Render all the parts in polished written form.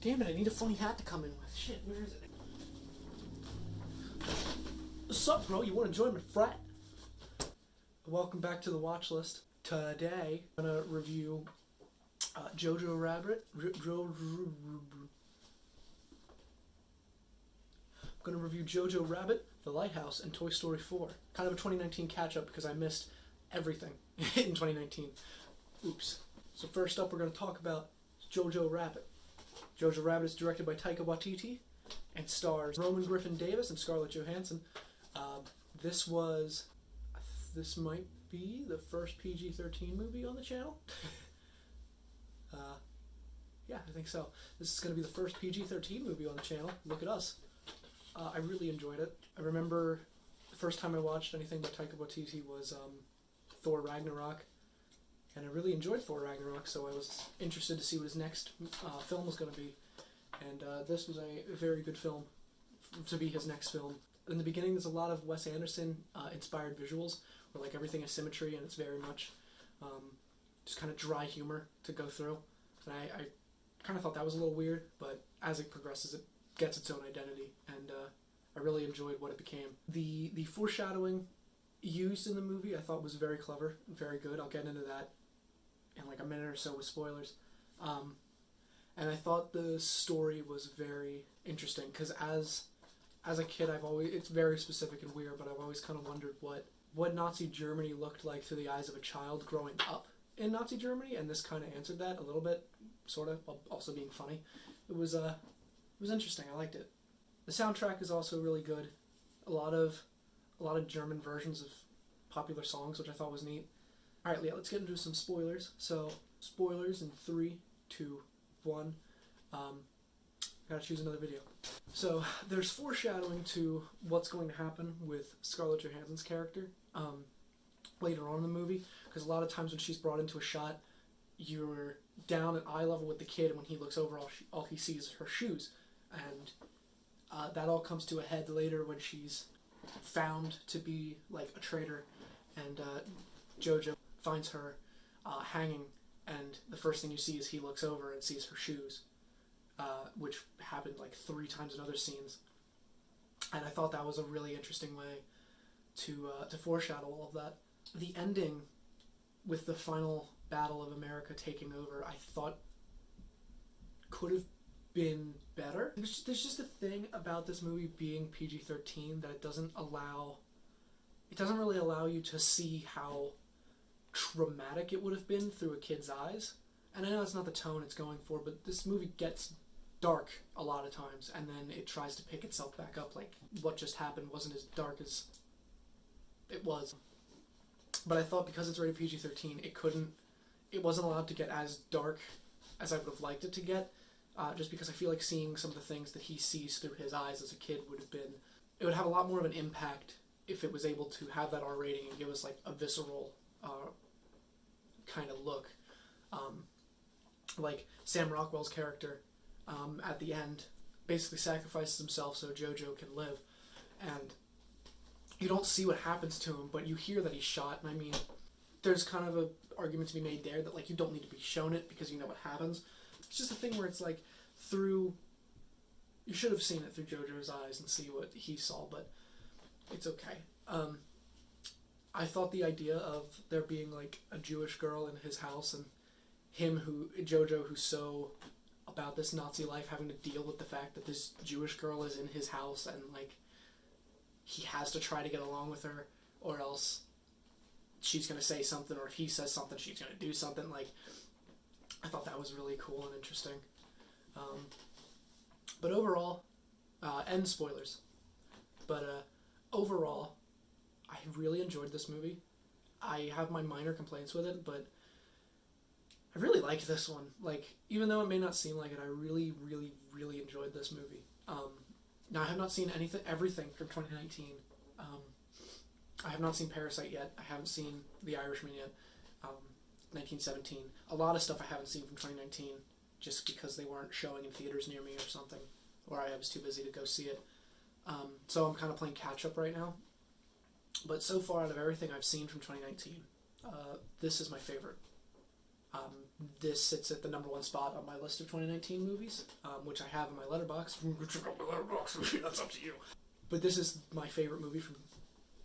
Damn it, I need a funny hat to come in with. Shit, where is it? What's up, bro? You want to join my frat? Welcome back to the Watchlist. Today, I'm going to review Jojo Rabbit. I'm going to review Jojo Rabbit, The Lighthouse, and Toy Story 4. Kind of a 2019 catch-up because I missed everything in 2019. Oops. So first up, we're going to talk about Jojo Rabbit. Jojo Rabbit is directed by Taika Waititi and stars Roman Griffin Davis and Scarlett Johansson. This might be the first PG-13 movie on the channel. Yeah, I think so. This is going to be the first PG-13 movie on the channel. Look at us. I really enjoyed it. I remember the first time I watched anything by Taika Waititi was Thor Ragnarok. And I really enjoyed Thor Ragnarok, so I was interested to see what his next film was going to be. And this was a very good film to be his next film. In the beginning, there's a lot of Wes Anderson inspired visuals, where like everything is symmetry and it's very much just kind of dry humor to go through. And I kind of thought that was a little weird, but as it progresses, it gets its own identity, and I really enjoyed what it became. The foreshadowing used in the movie I thought was very clever, very good. I'll get into that in like a minute or so with spoilers. And I thought the story was very interesting because as a kid, it's very specific and weird, but I've always kind of wondered what Nazi Germany looked like through the eyes of a child growing up in Nazi Germany, and this kind of answered that a little bit, sort of, while also being funny. It was interesting. I liked it. The soundtrack is also really good. A lot of German versions of popular songs, which I thought was neat. All right, Leah, let's get into some spoilers. So, spoilers in 3, 2, 1. Gotta choose another video. So, there's foreshadowing to what's going to happen with Scarlett Johansson's character later on in the movie, because a lot of times when she's brought into a shot, you're down at eye level with the kid, and when he looks over, all he sees is her shoes. And that all comes to a head later when she's found to be like a traitor, and Jojo finds her hanging, and the first thing you see is he looks over and sees her shoes, which happened like 3 times in other scenes. And I thought that was a really interesting way to foreshadow all of that. The ending with the final battle of America taking over, I thought could have been better. There's just a thing about this movie being PG-13 that it doesn't really allow you to see how traumatic it would have been through a kid's eyes. And I know that's not the tone it's going for, but this movie gets dark a lot of times, and then it tries to pick itself back up, like what just happened wasn't as dark as it was. But I thought because it's rated PG-13, it wasn't allowed to get as dark as I would have liked it to get, just because I feel like seeing some of the things that he sees through his eyes as a kid it would have a lot more of an impact if it was able to have that R rating and give us like a visceral kind of look. Like Sam Rockwell's character at the end basically sacrifices himself so Jojo can live, and you don't see what happens to him, but you hear that he's shot. And I mean, there's kind of an argument to be made there that like you don't need to be shown it because you know what happens. It's just a thing where it's like you should have seen it through Jojo's eyes and see what he saw, but it's okay. I thought the idea of there being like a Jewish girl in his house and Jojo, who's so about this Nazi life, having to deal with the fact that this Jewish girl is in his house and like he has to try to get along with her, or else she's going to say something, or if he says something, she's going to do something. Like, I thought that was really cool and interesting. But overall, and spoilers, but overall, I really enjoyed this movie. I have my minor complaints with it, but I really liked this one. Like, even though it may not seem like it, I really, really, really enjoyed this movie. Now, I have not seen everything from 2019. I have not seen Parasite yet. I haven't seen The Irishman yet. 1917. A lot of stuff I haven't seen from 2019, just because they weren't showing in theaters near me or something, or I was too busy to go see it. So I'm kind of playing catch up right now. But so far, out of everything I've seen from 2019, this is my favorite. This sits at the #1 spot on my list of 2019 movies, which I have in my letterbox. That's up to you. But this is my favorite movie from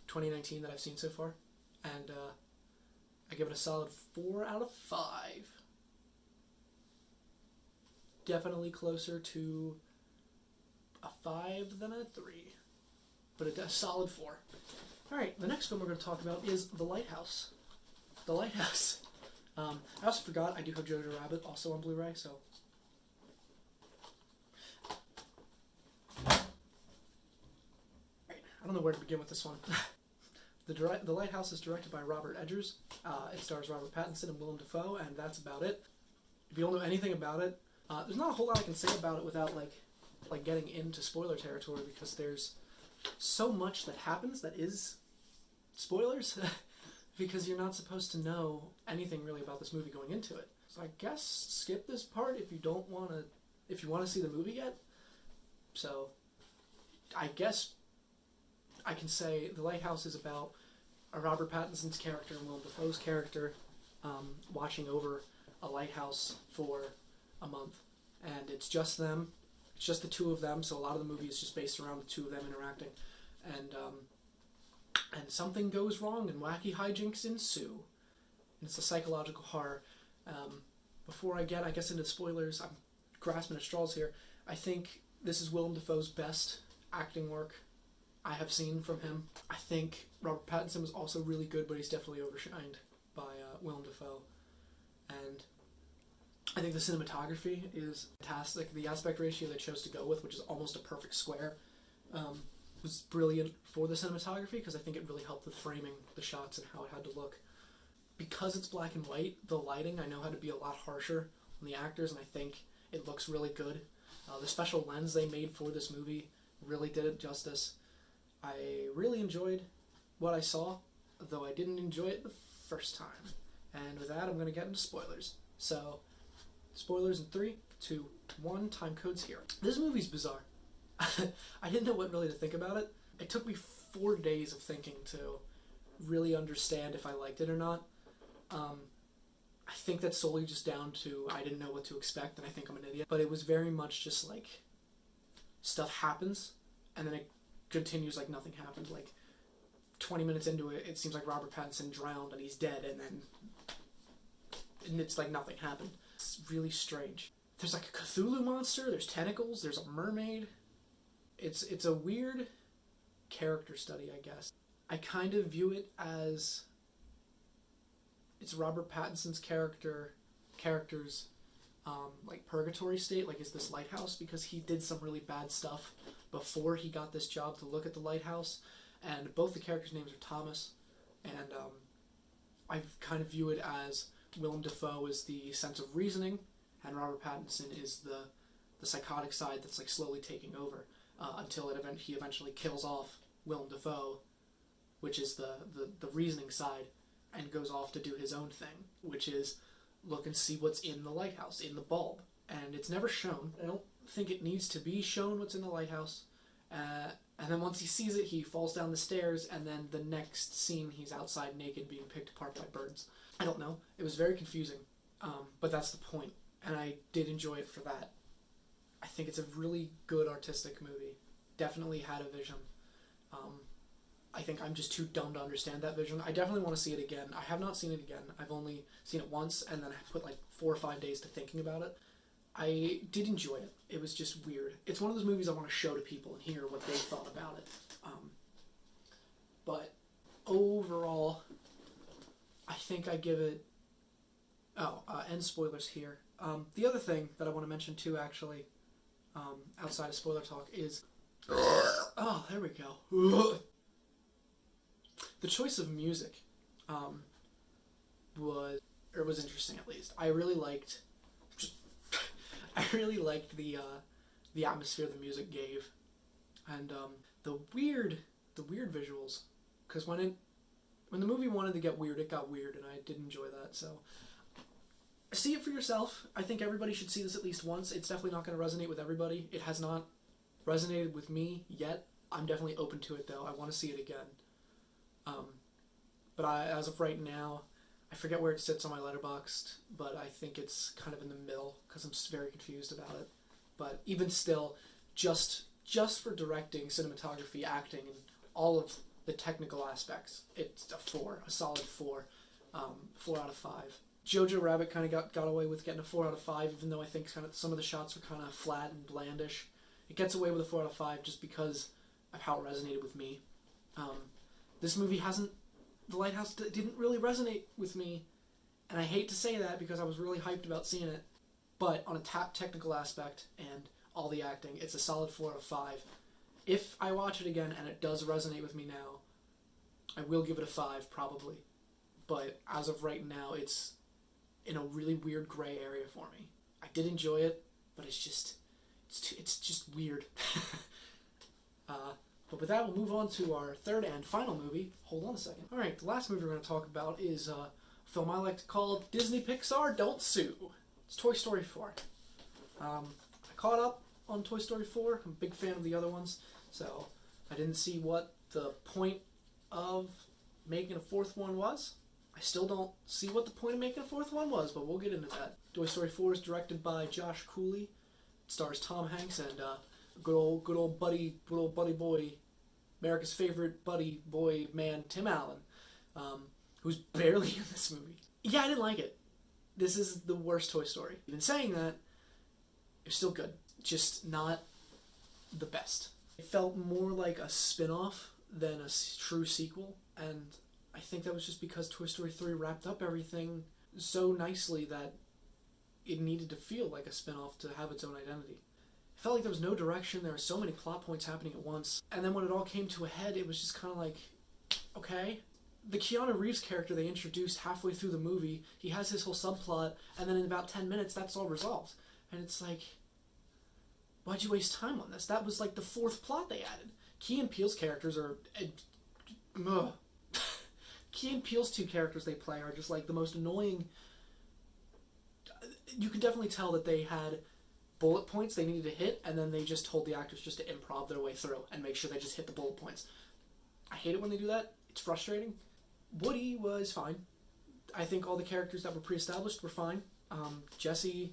2019 that I've seen so far, and I give it a solid 4 out of 5. Definitely closer to a 5 than a 3, but a solid 4. Alright, the next film we're going to talk about is The Lighthouse. The Lighthouse. I also forgot I do have Jojo Rabbit also on Blu-ray, so... I don't know where to begin with this one. The Lighthouse is directed by Robert Eggers. It stars Robert Pattinson and Willem Dafoe, and that's about it. If you don't know anything about it, there's not a whole lot I can say about it without like getting into spoiler territory, because there's so much that happens that is spoilers. Because you're not supposed to know anything really about this movie going into it. So I guess skip this part if you want to see the movie yet. So I guess I can say The Lighthouse is about Robert Pattinson's character and Willem Dafoe's character watching over a lighthouse for a month. And it's just them. It's just the two of them, so a lot of the movie is just based around the two of them interacting. And something goes wrong and wacky hijinks ensue. And it's a psychological horror. Before I get, into spoilers, I'm grasping at straws here. I think this is Willem Dafoe's best acting work I have seen from him. I think Robert Pattinson was also really good, but he's definitely overshined by Willem Dafoe. And I think the cinematography is fantastic. The aspect ratio they chose to go with, which is almost a perfect square, was brilliant for the cinematography, because I think it really helped with framing the shots and how it had to look. Because it's black and white, the lighting I know had to be a lot harsher on the actors, and I think it looks really good. The special lens they made for this movie really did it justice. I really enjoyed what I saw, though I didn't enjoy it the first time. And with that, I'm going to get into spoilers. So, spoilers in 3, 2, 1, time code's here. This movie's bizarre. I didn't know what really to think about it. It took me 4 days of thinking to really understand if I liked it or not. I think that's solely just down to I didn't know what to expect, and I think I'm an idiot. But it was very much just like stuff happens, and then it continues like nothing happened. Like 20 minutes into it, it seems like Robert Pattinson drowned and he's dead, and it's like nothing happened. It's really strange. There's like a Cthulhu monster, there's tentacles, there's a mermaid. It's a weird character study, I guess. I kind of view it as it's Robert Pattinson's character's like purgatory state, like is this lighthouse, because he did some really bad stuff before he got this job to look at the lighthouse, and both the characters' names are Thomas, and I kind of view it as Willem Dafoe is the sense of reasoning, and Robert Pattinson is the psychotic side that's like slowly taking over. Until he eventually kills off Willem Dafoe, which is the reasoning side, and goes off to do his own thing, which is look and see what's in the lighthouse, in the bulb. And it's never shown. I don't think it needs to be shown what's in the lighthouse. And then once he sees it, he falls down the stairs, and then the next scene, he's outside naked being picked apart by birds. I don't know. It was very confusing, but that's the point, and I did enjoy it for that. I think it's a really good artistic movie. Definitely had a vision. I think I'm just too dumb to understand that vision. I definitely want to see it again. I have not seen it again. I've only seen it once, and then I put like 4 or 5 days to thinking about it. I did enjoy it. It was just weird. It's one of those movies I want to show to people and hear what they thought about it. But overall, I think I give it... and spoilers here. The other thing that I want to mention too, actually, outside of spoiler talk, is... Oh, there we go. The choice of music was interesting, at least. I really liked the atmosphere the music gave, and the weird visuals. Because when the movie wanted to get weird, it got weird, and I did enjoy that. So see it for yourself. I think everybody should see this at least once. It's definitely not going to resonate with everybody. It has not resonated with me yet. I'm definitely open to it, though. I want to see it again. But as of right now, I forget where it sits on my Letterboxd, but I think it's kind of in the middle because I'm very confused about it. But even still, just for directing, cinematography, acting, and all of the technical aspects, it's a solid 4. 4 out of 5. Jojo Rabbit kind of got away with getting a 4 out of 5, even though I think kind of some of the shots were kind of flat and blandish. It gets away with a 4 out of 5 just because of how it resonated with me. This movie The Lighthouse didn't really resonate with me, and I hate to say that because I was really hyped about seeing it, but on a technical aspect and all the acting, it's a solid 4 out of 5. If I watch it again and it does resonate with me now, I will give it a 5 probably, but as of right now, it's in a really weird gray area for me. I did enjoy it, but it's just weird. But with that, we'll move on to our third and final movie. Hold on a second. Alright, the last movie we're going to talk about is a film I like to call Disney Pixar Don't Sue. It's Toy Story 4. I caught up on Toy Story 4. I'm a big fan of the other ones, so I didn't see what the point of making a fourth one was. I still don't see what the point of making a fourth one was, but we'll get into that. Toy Story 4 is directed by Josh Cooley. It stars Tom Hanks and good old buddy boy, America's favorite buddy boy man, Tim Allen, who's barely in this movie. Yeah, I didn't like it. This is the worst Toy Story. Even saying that, it's still good. Just not the best. It felt more like a spin-off than a true sequel, and I think that was just because Toy Story 3 wrapped up everything so nicely that it needed to feel like a spin-off to have its own identity. It felt like there was no direction, there were so many plot points happening at once, and then when it all came to a head, it was just kind of like, okay. The Keanu Reeves character they introduced halfway through the movie, he has his whole subplot, and then in about 10 minutes, that's all resolved. And it's like, why'd you waste time on this? That was like the 4th plot they added. Key and Peele's characters are... Key and Peele's 2 characters they play are just like the most annoying... You can definitely tell that they had bullet points they needed to hit, and then they just told the actors just to improv their way through and make sure they just hit the bullet points. I hate it when they do that. It's frustrating. Woody was fine. I think all the characters that were pre-established were fine. Jesse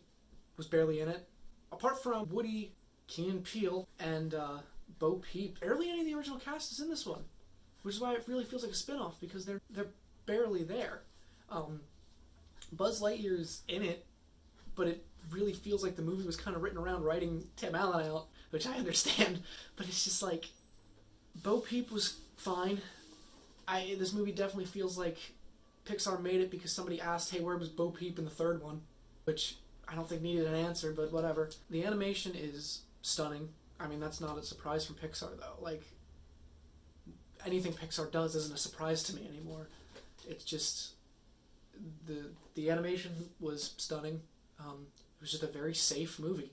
was barely in it. Apart from Woody, Key and Peele, and Bo Peep, barely any of the original cast is in this one, which is why it really feels like a spin-off, because they're barely there. Buzz Lightyear's in it, but it really feels like the movie was kind of written around writing Tim Allen out, which I understand, but it's just like, Bo Peep was fine. This movie definitely feels like Pixar made it because somebody asked, hey, where was Bo Peep in the 3rd one? Which I don't think needed an answer, but whatever. The animation is stunning. I mean, that's not a surprise from Pixar, though. Like, anything Pixar does isn't a surprise to me anymore. It's just, the animation was stunning. It was just a very safe movie.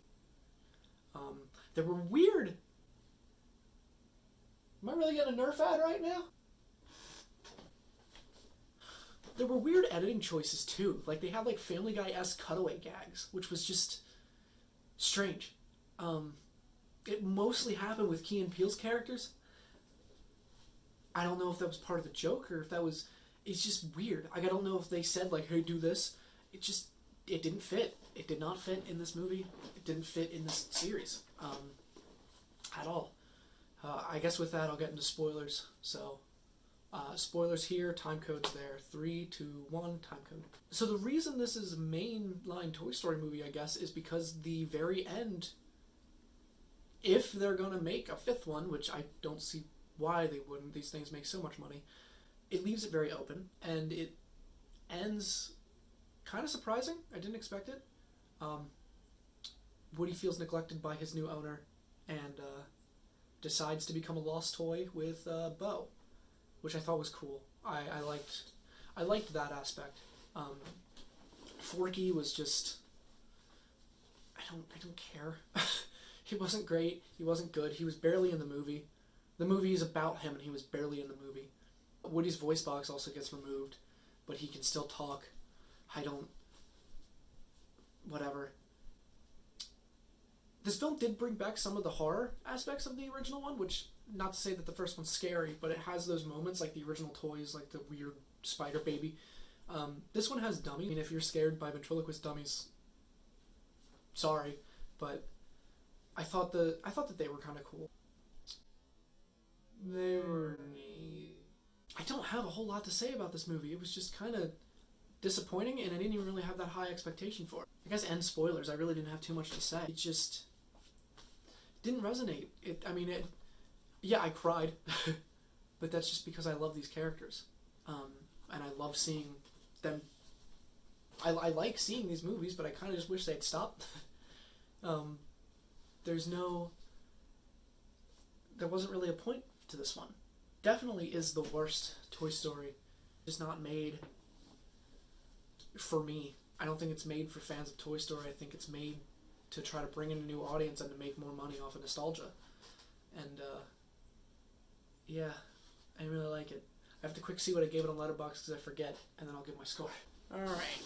There were weird... Am I really getting a Nerf ad right now? There were weird editing choices, too. Like, they had, like, Family Guy-esque cutaway gags, which was just strange. It mostly happened with Key and Peele's characters. I don't know if that was part of the joke, or if that was... It's just weird. Like, I don't know if they said, like, hey, do this. It didn't fit. It did not fit in this movie. It didn't fit in this series. At all. I guess with that, I'll get into spoilers. So... spoilers here, time code's there. 3, 2, 1, time code. So the reason this is a mainline Toy Story movie, I guess, is because the very end, if they're going to make a 5th one, which I don't see why they wouldn't, these things make so much money, it leaves it very open, and it ends kind of surprising. I didn't expect it. Woody feels neglected by his new owner, and decides to become a lost toy with Bo, which I thought was cool. I liked that aspect. Forky was just, I don't care. He wasn't great. He wasn't good. He was barely in the movie. The movie is about him, and he was barely in the movie. Woody's voice box also gets removed, but he can still talk. Whatever. This film did bring back some of the horror aspects of the original one, which, not to say that the first one's scary, but it has those moments, like the original toys, like the weird spider baby. This one has dummies. I mean, if you're scared by ventriloquist dummies, sorry, but I thought that they were kind of cool. They were neat. I don't have a whole lot to say about this movie. It was just kind of disappointing, and I didn't even really have that high expectation for it. I guess end spoilers. I really didn't have too much to say. It just didn't resonate. Yeah, I cried, but that's just because I love these characters, and I love seeing them. I like seeing these movies, but I kind of just wish they'd stop. There wasn't really a point to this one. Definitely is the worst Toy Story. It's not made for me. I don't think it's made for fans of Toy Story. I think it's made to try to bring in a new audience and to make more money off of nostalgia. And yeah, I really like it. I have to quick see what I gave it on Letterboxd because I forget, and then I'll give my score. Alright,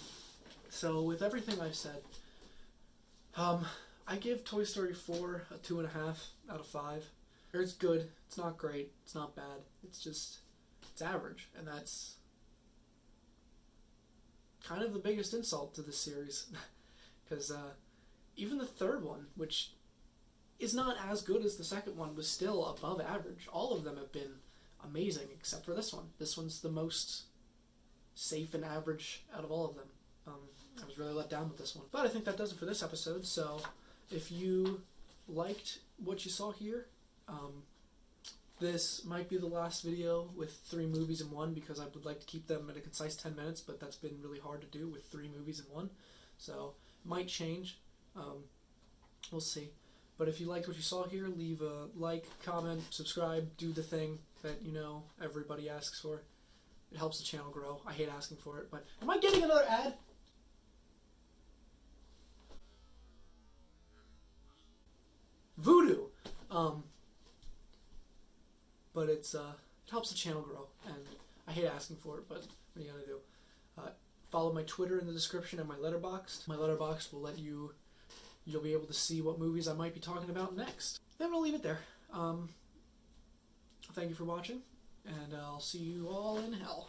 so with everything I've said, I give Toy Story 4 a 2.5 out of 5. It's good, it's not great, it's not bad, it's average, and that's kind of the biggest insult to this series. Because even the third one, which is not as good as the second one, was still above average. All of them have been amazing, except for this one. This one's the most safe and average out of all of them. I was really let down with this one. But I think that does it for this episode, so if you liked what you saw here, this might be the last video with 3 movies in one, because I would like to keep them at a concise 10 minutes, but that's been really hard to do with 3 movies in one. So, might change. We'll see. But if you liked what you saw here, leave a like, comment, subscribe, do the thing that, everybody asks for. It helps the channel grow. I hate asking for it, but am I getting another ad? Voodoo! But it helps the channel grow, and I hate asking for it, but what are you gonna do? Follow my Twitter in the description and my Letterboxd. My Letterboxd will let you'll be able to see what movies I might be talking about next. Then we'll leave it there. Thank you for watching, and I'll see you all in hell.